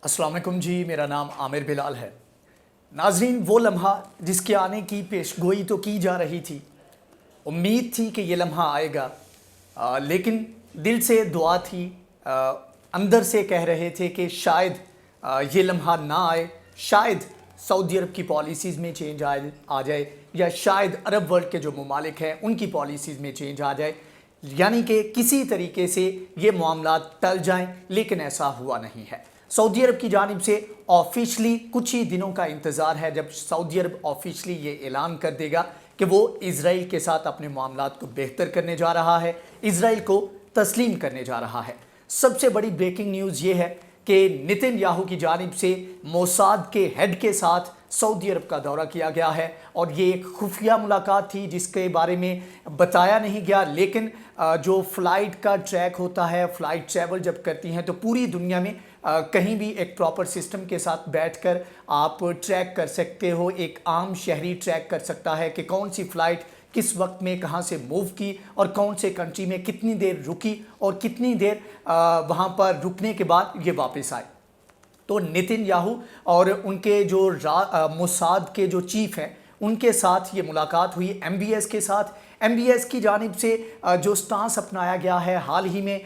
अस्सलाम वालेकुम जी, मेरा नाम आमिर बिलाल है। नाजरीन, वो लम्हा जिसके आने की पेशगोई तो की जा रही थी, उम्मीद थी कि ये लम्हा आएगा, लेकिन दिल से दुआ थी, अंदर से कह रहे थे कि शायद ये लम्हा ना आए, शायद सऊदी अरब की पॉलिसीज़ में चेंज आ जाए, या शायद अरब वर्ल्ड के जो ममालिक हैं उनकी पॉलिसीज़ में चेंज आ जाए, यानी कि किसी तरीके से ये मामलात टल जाएं। लेकिन ऐसा हुआ नहीं है। सऊदी अरब की जानिब से ऑफिशली कुछ ही दिनों का इंतज़ार है जब सऊदी अरब ऑफिशली ये ऐलान कर देगा कि वो इजराइल के साथ अपने मामलात को बेहतर करने जा रहा है, इजराइल को तस्लीम करने जा रहा है। सबसे बड़ी ब्रेकिंग न्यूज़ ये है कि नेतन्याहू की जानिब से मोसाद के हेड के साथ सऊदी अरब का दौरा किया गया है, और ये एक खुफिया मुलाकात थी जिसके बारे में बताया नहीं गया। लेकिन जो फ़्लाइट का ट्रैक होता है, फ़्लाइट ट्रैवल जब करती हैं तो पूरी दुनिया में कहीं भी एक प्रॉपर सिस्टम के साथ बैठकर आप ट्रैक कर सकते हो। एक आम शहरी ट्रैक कर सकता है कि कौन सी फ़्लाइट किस वक्त में कहाँ से मूव की और कौन से कंट्री में कितनी देर रुकी और कितनी देर वहाँ पर रुकने के बाद ये वापस आए। तो नेतन्याहू और उनके जो मोसाद के जो चीफ हैं उनके साथ ये मुलाकात हुई, MBS के साथ। MBS की जानिब से जो स्टांस अपनाया गया है हाल ही में,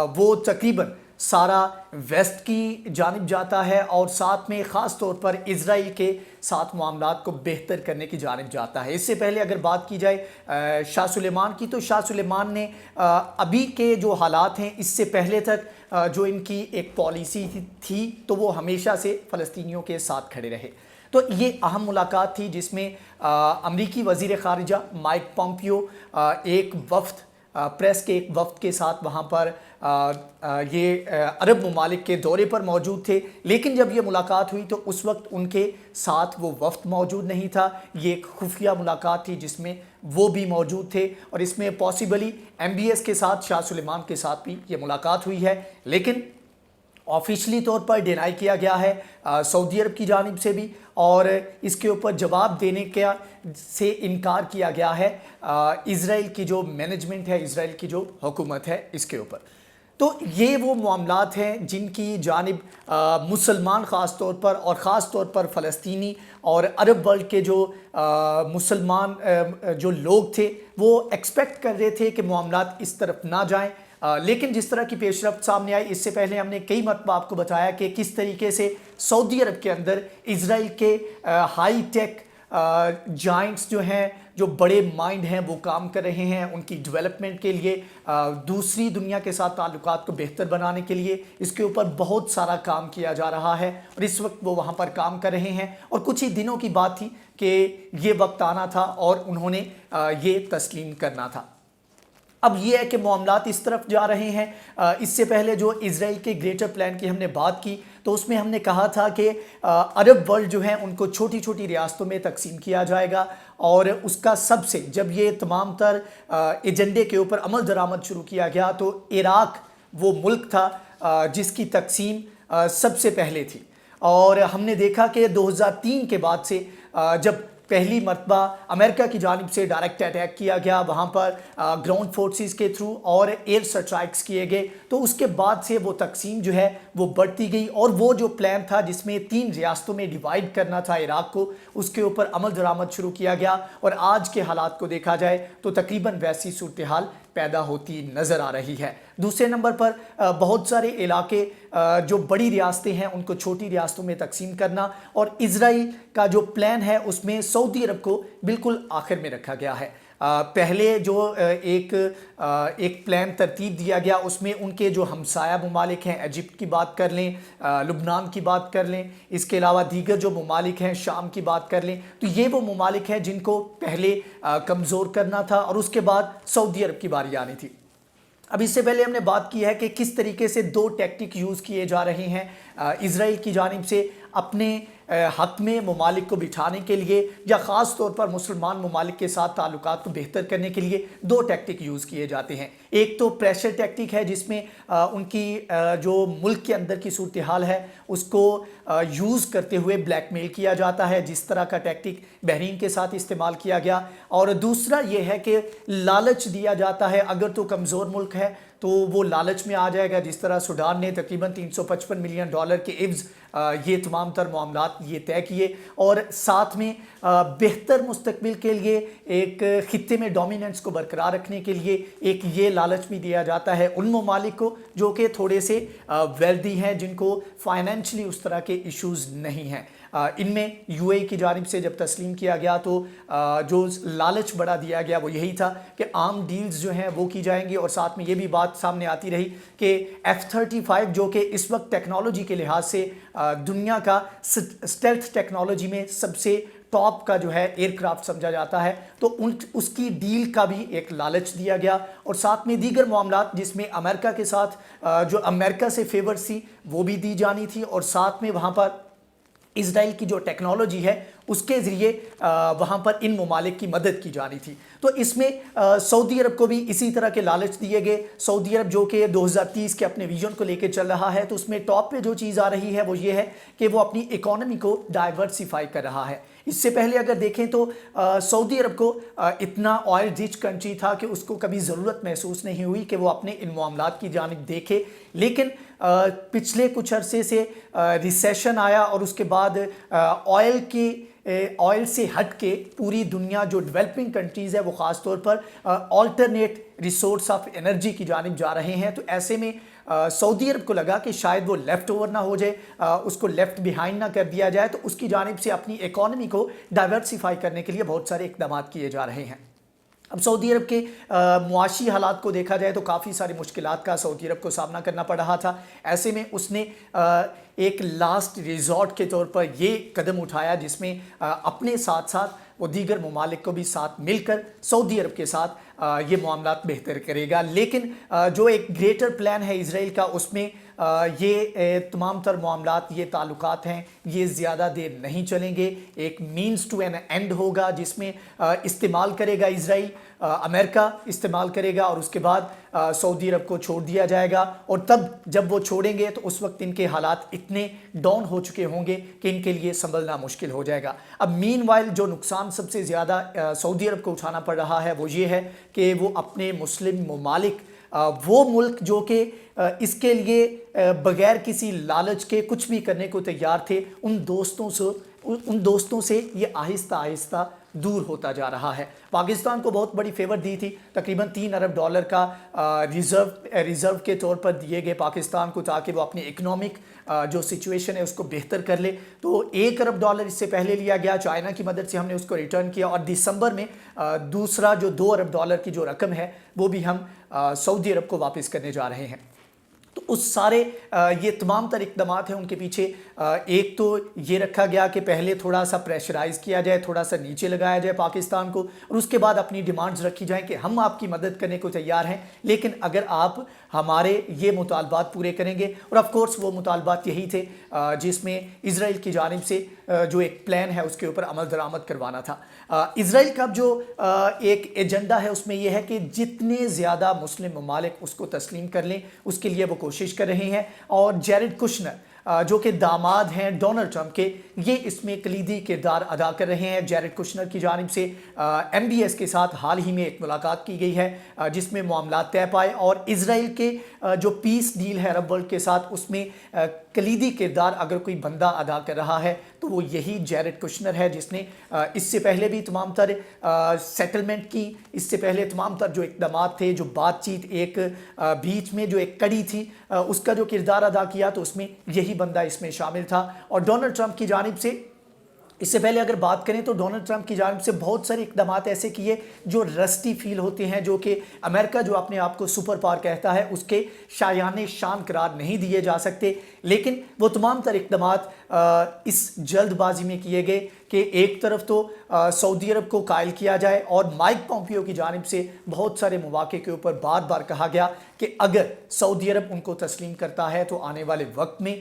वो तकरीबन सारा वेस्ट की जानिब जाता है और साथ में ख़ास तौर पर इजराइल के साथ मामलात को बेहतर करने की जानिब जाता है। इससे पहले अगर बात की जाए शाह सुलेमान की, तो शाह सुलेमान ने अभी के जो हालात हैं, इससे पहले तक जो इनकी एक पॉलिसी थी तो वो हमेशा से फ़लस्तीनियों के साथ खड़े रहे। तो ये अहम मुलाकात थी जिसमें अमरीकी वज़ीर ख़ारिजा माइक पॉम्पियो एक वफ़द, प्रेस के एक वफ़द के साथ वहाँ पर ये अरब ममालिक के दौरे पर मौजूद थे। लेकिन जब ये मुलाकात हुई तो उस वक्त उनके साथ वो वफ़द मौजूद नहीं था। ये एक खुफिया मुलाकात थी जिसमें वो भी मौजूद थे, और इसमें पॉसिबली MBS के साथ, शाह सुलेमान के साथ भी ये मुलाकात हुई है। लेकिन ऑफिशियली तौर पर डिनाई किया गया है सऊदी अरब की जानिब से भी, और इसके ऊपर जवाब देने का से इनकार किया गया है इज़राइल की जो मैनेजमेंट है, इज़राइल की जो हुकूमत है, इसके ऊपर। तो ये वो मामलात हैं जिनकी जानिब मुसलमान ख़ास तौर पर, और ख़ास तौर पर फ़लस्तीनी और अरब वर्ल्ड के जो मुसलमान जो लोग थे वो एक्सपेक्ट कर रहे थे कि मामलात इस तरफ ना जाएं। लेकिन जिस तरह की पेशरफ्त सामने आई, इससे पहले हमने कई मरतबा आपको बताया कि किस तरीके से सऊदी अरब के अंदर इज़राइल के हाई टेक जाइंट्स जो हैं, जो बड़े माइंड हैं, वो काम कर रहे हैं उनकी डेवलपमेंट के लिए, दूसरी दुनिया के साथ ताल्लुकात को बेहतर बनाने के लिए। इसके ऊपर बहुत सारा काम किया जा रहा है और इस वक्त वो वहाँ पर काम कर रहे हैं, और कुछ ही दिनों की बात थी कि ये वक्त आना था और उन्होंने ये तस्लीम करना था। अब ये है कि मामलात इस तरफ जा रहे हैं। इससे पहले जो इज़राइल के ग्रेटर प्लान की हमने बात की तो उसमें हमने कहा था कि अरब वर्ल्ड जो है उनको छोटी छोटी रियासतों में तकसीम किया जाएगा, और उसका सबसे जब ये तमाम तर एजेंडे के ऊपर अमल दरामद शुरू किया गया तो इराक़ वो मुल्क था जिसकी तकसीम सबसे पहले थी। और हमने देखा कि 2003 के बाद से जब पहली मरतबा अमेरिका की जानिब से डायरेक्ट अटैक किया गया, वहाँ पर ग्राउंड फोर्सेस के थ्रू और एयर स्ट्राइक्स किए गए, तो उसके बाद से वो तकसीम जो है वो बढ़ती गई, और वो जो प्लान था जिसमें 3 रियासतों में डिवाइड करना था इराक़ को, उसके ऊपर अमल दरामद शुरू किया गया। और आज के हालात को देखा जाए तो तकरीबन वैसी सूरत हाल पैदा होती नज़र आ रही है। दूसरे नंबर पर बहुत सारे इलाके जो बड़ी रियासतें हैं उनको छोटी रियासतों में तकसीम करना, और इज़राइल का जो प्लान है उसमें सऊदी अरब को बिल्कुल आखिर में रखा गया है। पहले जो एक प्लान तरतीब दिया गया उसमें उनके जो हमसाया ममालिक हैं, इजिप्ट की बात कर लें, लुबनान की बात कर लें, इसके अलावा दीगर जो ममालिक हैं, शाम की बात कर लें, तो ये वो ममालिक हैं जिनको पहले कमज़ोर करना था और उसके बाद सऊदी अरब की बारी आनी थी। अब इससे पहले हमने बात की है कि किस तरीके से 2 टैक्टिक यूज़ किए जा रहे हैं इज़राइल की जानिब से अपने हक में ममालिक को बिठाने के लिए, या ख़ास तौर पर मुसलमान ममालिक के साथ ताल्लुकात को बेहतर करने के लिए 2 टैक्टिक यूज़ किए जाते हैं। एक तो प्रेशर टैक्टिक है जिसमें उनकी जो मुल्क के अंदर की सूरत हाल है उसको यूज़ करते हुए ब्लैकमेल किया जाता है, जिस तरह का टैक्टिक बहरीन के साथ इस्तेमाल किया गया। और दूसरा ये है कि लालच दिया जाता है, अगर तो कमज़ोर मुल्क है تو وہ لالچ میں آ جائے گا. جس طرح سوڈان نے تقریباً $355 ملین کے عوض یہ تمام تر معاملات یہ طے کیے اور ساتھ میں بہتر مستقبل کے لیے ایک خطے میں ڈومیننس کو برقرار رکھنے کے لیے ایک یہ لالچ بھی دیا جاتا ہے ان ممالک کو جو کہ تھوڑے سے ویلدی ہیں, جن کو فائنینشلی اس طرح کے ایشوز نہیں ہیں. ان میں یو اے کی جانب سے جب تسلیم کیا گیا تو جو لالچ بڑا دیا گیا وہ یہی تھا کہ عام ڈیلز جو ہیں وہ کی جائیں گی, اور ساتھ میں یہ بھی بات سامنے آتی رہی کہ F-35 جو کہ اس وقت ٹیکنالوجی کے لحاظ سے دنیا کا اسٹیلتھ ٹیکنالوجی میں سب سے ٹاپ کا جو ہے ایئر کرافٹ سمجھا جاتا ہے, تو اس کی ڈیل کا بھی ایک لالچ دیا گیا. اور ساتھ میں دیگر معاملات جس میں امریکہ کے ساتھ جو امریکہ سے فیورز تھی وہ بھی دی جانی تھی, اور ساتھ میں وہاں پر اسرائیل کی جو ٹیکنالوجی ہے اس کے ذریعے وہاں پر ان ممالک کی مدد کی جانی تھی. تو اس میں سعودی عرب کو بھی اسی طرح کے لالچ دیے گئے. سعودی عرب جو کہ 2030 کے اپنے ویژن کو لے کے چل رہا ہے, تو اس میں ٹاپ پہ جو چیز آ رہی ہے وہ یہ ہے کہ وہ اپنی اکانومی کو ڈائیورسیفائی کر رہا ہے. اس سے پہلے اگر دیکھیں تو سعودی عرب کو اتنا آئل رچ کنٹری تھا کہ اس کو کبھی ضرورت محسوس نہیں ہوئی کہ وہ اپنے ان معاملات کی جانب دیکھے, لیکن پچھلے کچھ عرصے سے ریسیشن آیا اور اس کے بعد آئل سے ہٹ کے پوری دنیا جو ڈیولپنگ کنٹریز ہے وہ خاص طور پر آلٹرنیٹ ریسورس آف انرجی کی جانب جا رہے ہیں. تو ایسے میں سعودی عرب کو لگا کہ شاید وہ لیفٹ اوور نہ ہو جائے, اس کو لیفٹ بیہائنڈ نہ کر دیا جائے, تو اس کی جانب سے اپنی اکانومی کو ڈائیورسیفائی کرنے کے لیے بہت سارے اقدامات کیے جا رہے ہیں. اب سعودی عرب کے معاشی حالات کو دیکھا جائے تو کافی ساری مشکلات کا سعودی عرب کو سامنا کرنا پڑ رہا تھا. ایسے میں اس نے ایک لاسٹ ریزورٹ کے طور پر یہ قدم اٹھایا جس میں اپنے ساتھ ساتھ وہ دیگر ممالک کو بھی ساتھ مل کر سعودی عرب کے ساتھ یہ معاملات بہتر کرے گا. لیکن جو ایک گریٹر پلان ہے اسرائیل کا, اس میں یہ تمام تر معاملات, یہ تعلقات ہیں, یہ زیادہ دیر نہیں چلیں گے. ایک مینز ٹو این اینڈ ہوگا جس میں استعمال کرے گا اسرائیل, امریکہ استعمال کرے گا, اور اس کے بعد سعودی عرب کو چھوڑ دیا جائے گا. اور تب جب وہ چھوڑیں گے تو اس وقت ان کے حالات اتنے ڈاؤن ہو چکے ہوں گے کہ ان کے لیے سنبھلنا مشکل ہو جائے گا. اب مین وائل جو نقصان سب سے زیادہ سعودی عرب کو اٹھانا پڑ رہا ہے وہ یہ ہے کہ وہ اپنے مسلم ممالک, وہ ملک جو کہ اس کے لیے بغیر کسی لالچ کے کچھ بھی کرنے کو تیار تھے, ان دوستوں سے یہ آہستہ آہستہ دور ہوتا جا رہا ہے. پاکستان کو بہت بڑی فیور دی تھی, تقریباً $3 ارب کا ریزرو کے طور پر دیے گئے پاکستان کو تاکہ وہ اپنی اکنامک جو سچویشن ہے اس کو بہتر کر لے. تو $1 ارب اس سے پہلے لیا گیا, چائنا کی مدد سے ہم نے اس کو ریٹرن کیا, اور دسمبر میں دوسرا جو $2 ارب کی جو رقم ہے وہ بھی ہم سعودی عرب کو واپس کرنے جا رہے ہیں. تو اس سارے یہ تمام تر اقدامات ہیں ان کے پیچھے ایک تو یہ رکھا گیا کہ پہلے تھوڑا سا پریشرائز کیا جائے, تھوڑا سا نیچے لگایا جائے پاکستان کو, اور اس کے بعد اپنی ڈیمانڈز رکھی جائیں کہ ہم آپ کی مدد کرنے کو تیار ہیں, لیکن اگر آپ ہمارے یہ مطالبات پورے کریں گے. اور آف کورس وہ مطالبات یہی تھے جس میں اسرائیل کی جانب سے جو ایک پلان ہے اس کے اوپر عمل درآمد کروانا تھا. اسرائیل کا جو ایک ایجنڈا ہے اس میں یہ ہے کہ جتنے زیادہ مسلم ممالک اس کو تسلیم کر لیں اس کے لیے وہ کوشش کر رہے ہیں. اور جیرڈ کشنر جو کہ داماد ہیں ڈونلڈ ٹرمپ کے, یہ اس میں کلیدی کردار ادا کر رہے ہیں. جیرڈ کشنر کی جانب سے MBS کے ساتھ حال ہی میں ایک ملاقات کی گئی ہے جس میں معاملات طے پائے, اور اسرائیل کے جو پیس ڈیل ہے عرب ورلڈ کے ساتھ اس میں کلیدی کردار اگر کوئی بندہ ادا کر رہا ہے تو وہ یہی جیرڈ کشنر ہے, جس نے اس سے پہلے بھی تمام تر سیٹلمنٹ کی, اس سے پہلے تمام تر جو اقدامات تھے, جو بات چیت ایک بیچ میں جو ایک کڑی تھی اس کا جو کردار ادا کیا, تو اس میں یہی بندہ اس میں شامل تھا. اور ڈونلڈ ٹرمپ کی جانب سے اس سے پہلے اگر بات کریں تو ڈونلڈ ٹرمپ کی جانب سے بہت سارے اقدامات ایسے کیے جو رسٹی فیل ہوتے ہیں, جو کہ امریکہ جو اپنے آپ کو سپر پاور کہتا ہے اس کے شایان شان قرار نہیں دیے جا سکتے. لیکن وہ تمام تر اقدامات اس جلد بازی میں کیے گئے کہ ایک طرف تو سعودی عرب کو قائل کیا جائے, اور مائک پومپیو کی جانب سے بہت سارے مواقع کے اوپر بار بار کہا گیا کہ اگر سعودی عرب ان کو تسلیم کرتا ہے تو آنے والے وقت میں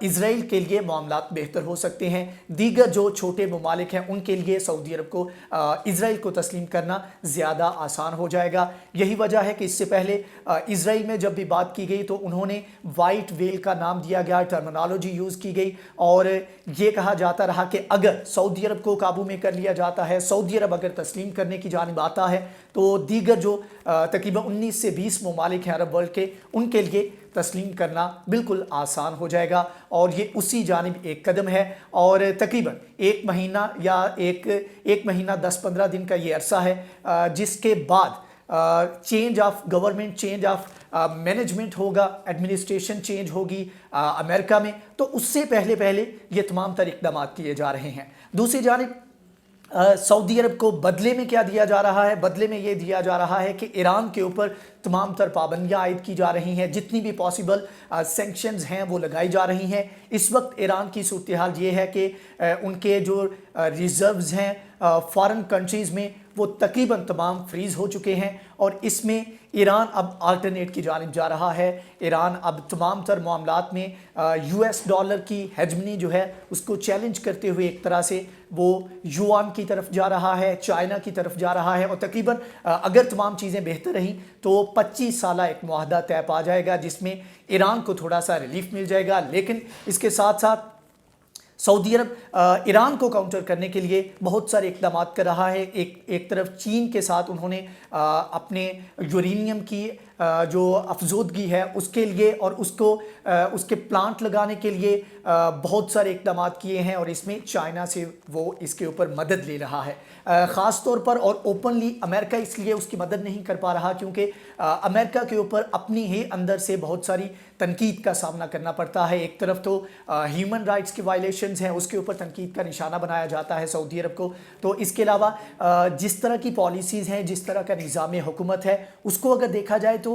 اسرائیل کے لیے معاملات بہتر ہو سکتے ہیں. دیگر جو چھوٹے ممالک ہیں ان کے لیے سعودی عرب کو اسرائیل کو تسلیم کرنا زیادہ آسان ہو جائے گا. یہی وجہ ہے کہ اس سے پہلے اسرائیل میں جب بھی بات کی گئی تو انہوں نے وائٹ ویل کا نام دیا किया गया, टर्मिनोलॉजी यूज़ की गई और ये कहा जाता रहा कि अगर सऊदी अरब को काबू में कर लिया जाता है, सऊदी अरब अगर तस्लीम करने की जानिब आता है तो दीगर जो तकरीबन 19 से 20 ममालिक हैं अरब वर्ल्ड के, उनके लिए तस्लीम करना बिल्कुल आसान हो जाएगा और ये उसी जानिब एक कदम है। और तकरीबन एक महीना या एक महीना 10-15 दिन का ये अरसा है जिसके बाद change of government, change of management होगा, एडमिनिस्ट्रेशन चेंज होगी अमेरिका में, तो उससे पहले ये तमाम तर इक़दाम किए जा रहे हैं। दूसरी जानिब सऊदी अरब को बदले में क्या दिया जा रहा है? बदले में ये दिया जा रहा है कि ईरान के ऊपर तमाम तर पाबंदियाँ आयद की जा रही हैं, जितनी भी पॉसिबल सैंक्शंस हैं वो लगाई जा रही हैं। इस वक्त ईरान की सूरत हाल ये है कि उनके जो रिज़र्व्स हैं फॉरेन कंट्रीज़ में वो तकरीबन तमाम फ्रीज़ हो चुके हैं और इसमें ईरान अब अल्टरनेट की जानिब जा रहा है। ईरान अब तमाम तर मामलात में US डॉलर की हेजमनी जो है उसको चैलेंज करते हुए एक तरह से वो युआन की तरफ जा रहा है, चाइना की तरफ जा रहा है और तकरीबन अगर तमाम चीज़ें बेहतर रहीं तो 25 साला एक मुआहदा तय पा जाएगा जिसमें ईरान को थोड़ा सा रिलीफ मिल जाएगा। लेकिन इसके साथ साथ सऊदी अरब ईरान को काउंटर करने के लिए बहुत सारे इक़दाम कर रहा है। एक तरफ चीन के साथ उन्होंने अपने यूरेनियम की जो अफजोदगी है उसके लिए और उसके प्लांट लगाने के लिए बहुत सारे इक़दाम किए हैं और इसमें चाइना से वो इसके ऊपर मदद ले रहा है। ख़ास तौर पर और ओपनली अमेरिका इसलिए उसकी मदद नहीं कर पा रहा क्योंकि अमेरिका के ऊपर अपनी ही अंदर से बहुत सारी तनकीद का सामना करना पड़ता है। एक तरफ तो ह्यूमन राइट्स की वायलेशंस हैं, उसके ऊपर तनकीद का निशाना बनाया जाता है सऊदी अरब को। तो इसके अलावा जिस तरह की पॉलिसीज़ हैं, जिस तरह का निज़ाम हुकूमत है, उसको अगर देखा जाए तो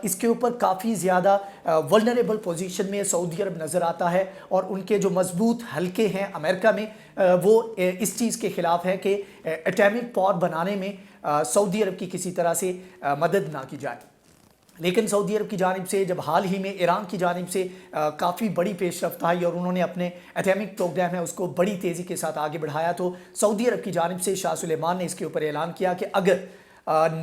इसके ऊपर काफ़ी ज़्यादा वल्नरेबल पोजीशन में सऊदी अरब नज़र आता है और उनके जो मजबूत हलके हैं अमेरिका में वो इस चीज़ के ख़िलाफ़ है कि एटॉमिक पावर बनाने में सऊदी अरब की किसी तरह से मदद ना की जाए। लेकिन सऊदी अरब की जानिब से जब हाल ही में ईरान की जानिब से काफ़ी बड़ी पेशरफ्त आई और उन्होंने अपने एटॉमिक प्रोग्राम है उसको बड़ी तेज़ी के साथ आगे बढ़ाया, तो सऊदी अरब की जानिब से शाह सुलेमान ने इसके ऊपर ऐलान किया कि अगर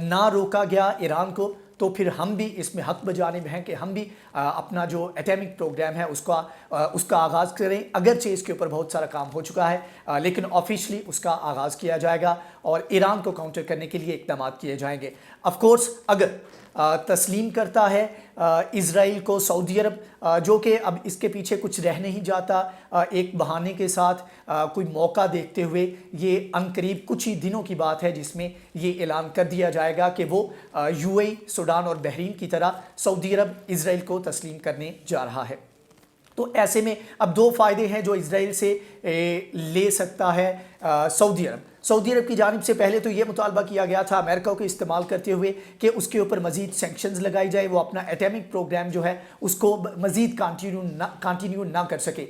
ना रोका गया ईरान को तो फिर हम भी इसमें हक बजानिब हैं कि हम भी अपना जो एटॉमिक प्रोग्राम है उसका आगाज़ करें। अगरचे इसके ऊपर बहुत सारा काम हो चुका है लेकिन ऑफिशियली उसका आगाज़ किया जाएगा और ईरान को काउंटर करने के लिए इक़दाम किए जाएंगे। ऑफ कोर्स अगर तस्लीम करता है इज़राइल को सऊदी अरब, जो कि अब इसके पीछे कुछ रह नहीं जाता, एक बहाने के साथ कोई मौका देखते हुए ये अनकरीब कुछ ही दिनों की बात है जिसमें ये ऐलान कर दिया जाएगा कि वो UAE, सूडान और बहरीन की तरह सऊदी अरब इज़राइल को तस्लीम करने जा रहा है। तो ऐसे में अब दो फ़ायदे हैं जो इज़राइल से ले सकता है सऊदी अरब। सऊदी अरब की जानिब से पहले तो ये मुतालबा किया गया था अमेरिका को इस्तेमाल करते हुए कि उसके ऊपर मज़ीद सैंक्शंस लगाई जाए, वो अपना एटॉमिक प्रोग्राम जो है उसको मज़ीद कंटिन्यू ना कर सके।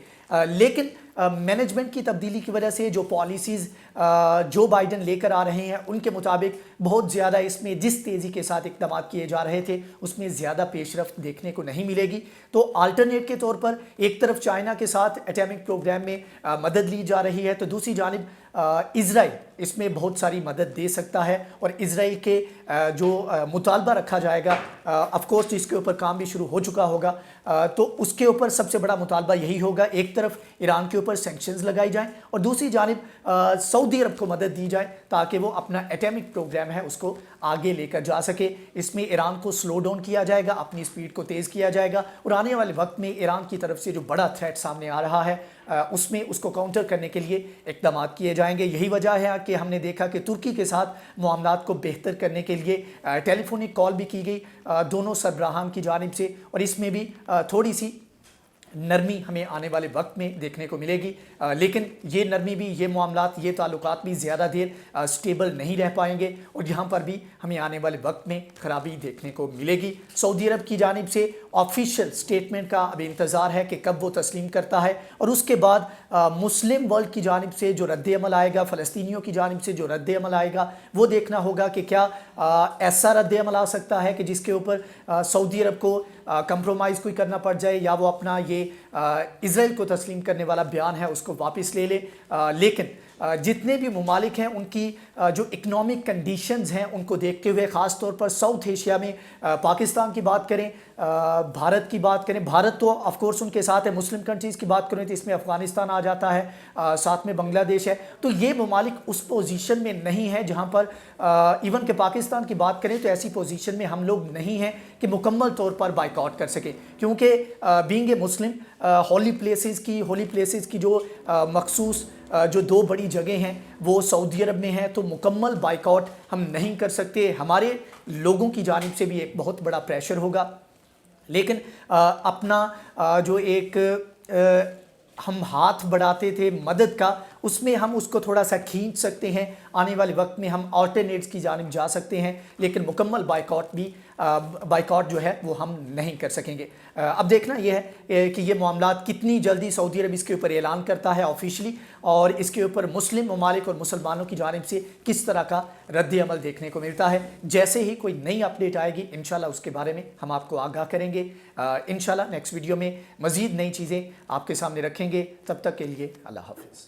लेकिन मैनेजमेंट की तब्दीली की वजह से जो पॉलिसीज़ जो बाइडन लेकर आ रहे हैं उनके मुताबिक बहुत ज़्यादा इसमें जिस तेज़ी के साथ इक़दाम किए जा रहे थे उसमें ज़्यादा पेशरफ्त देखने को नहीं मिलेगी। तो अल्टरनेट के तौर पर एक तरफ चाइना के साथ एटॉमिक प्रोग्राम में मदद ली जा रही है, तो दूसरी जानिब इज़राइल इसमें बहुत सारी मदद दे सकता है और इज़राइल के जो मुतालबा रखा जाएगा ऑफ कोर्स जिसके ऊपर काम भी शुरू हो चुका होगा, तो उसके ऊपर सबसे बड़ा मुतालबा यही होगा, एक तरफ ईरान के ऊपर सैंक्शंस लगाई जाएं और दूसरी जानिब सऊदी अरब को मदद दी जाए ताकि वो अपना एटॉमिक प्रोग्राम है उसको आगे लेकर जा सके। इसमें ईरान को स्लो डाउन किया जाएगा, अपनी स्पीड को तेज़ किया जाएगा और आने वाले वक्त में ईरान की तरफ से जो बड़ा थ्रेट सामने आ रहा है उसमें उसको काउंटर करने के लिए इक़दाम किए जाएंगे। यही वजह है कि हमने देखा कि तुर्की के साथ मामलात को बेहतर करने के लिए टेलीफोनिक कॉल भी की गई दोनों सरबराहान की जानिब से और इसमें भी थोड़ी सी नरमी हमें आने वाले वक्त में देखने को मिलेगी। लेकिन ये नरमी भी, ये मामलात, ये ताल्लुकात भी ज़्यादा देर स्टेबल नहीं रह पाएंगे और यहाँ पर भी हमें आने वाले वक्त में खराबी देखने को मिलेगी। सऊदी अरब की जानिब से ऑफिशियल स्टेटमेंट का अब इंतज़ार है कि कब वो तस्लीम करता है और उसके बाद मुस्लिम वर्ल्ड की जानिब से जो रद्द-ए-अमल आएगा, फ़लस्तीनियों की जानिब से जो रद्द-ए-अमल आएगा, वो देखना होगा कि क्या ऐसा रद्द-ए-अमल आ सकता है कि जिसके ऊपर सऊदी अरब को कंप्रोमाइज़ कोई करना पड़ जाए या वो अपना ये इसराइल को तस्लीम करने वाला बयान है उसको वापस ले ले। लेकिन जितने भी ममालिक हैं उनकी जो इकनॉमिक कंडीशंस हैं उनको देखते हुए, ख़ास तौर पर साउथ एशिया में पाकिस्तान की बात करें, भारत की बात करें, भारत तो ऑफ कोर्स उनके साथ है, मुस्लिम कंट्रीज़ की बात करें तो इसमें अफ़गानिस्तान आ जाता है, साथ में बांग्लादेश है। तो ये ममालिक उस पोजीशन में नहीं है जहाँ पर इवन के पाकिस्तान की बात करें तो ऐसी पोजीशन में हम लोग नहीं हैं कि मुकम्मल तौर पर बाइकआउट कर सके, क्योंकि being a Muslim Holi places की जो मखसूस जो 2 बड़ी जगह हैं वो सऊदी अरब में हैं, तो मुकम्मल बाइकआउट हम नहीं कर सकते। हमारे लोगों की जानिब से भी एक बहुत बड़ा प्रेशर होगा, लेकिन अपना जो एक हम हाथ बढ़ाते थे मदद का, उसमें हम उसको थोड़ा सा खींच सकते हैं। आने वाले वक्त में हम ऑल्टरनेट्स की जानिब जा सकते हैं, लेकिन मुकम्मल बाइकआउट जो है वो हम नहीं कर सकेंगे। अब देखना यह है कि ये मामलात कितनी जल्दी सऊदी अरब इसके ऊपर ऐलान करता है ऑफिशियली, और इसके ऊपर मुस्लिम ममालिक और मुसलमानों की जानिब से किस तरह का रद्द अमल देखने को मिलता है। जैसे ही कोई नई अपडेट आएगी इंशाल्लाह उसके बारे में हम आपको आगाह करेंगे। इंशाल्लाह नेक्स्ट वीडियो में मज़ीद नई चीज़ें आपके सामने रखेंगे। तब तक के लिए अल्लाह हाफ़िज़।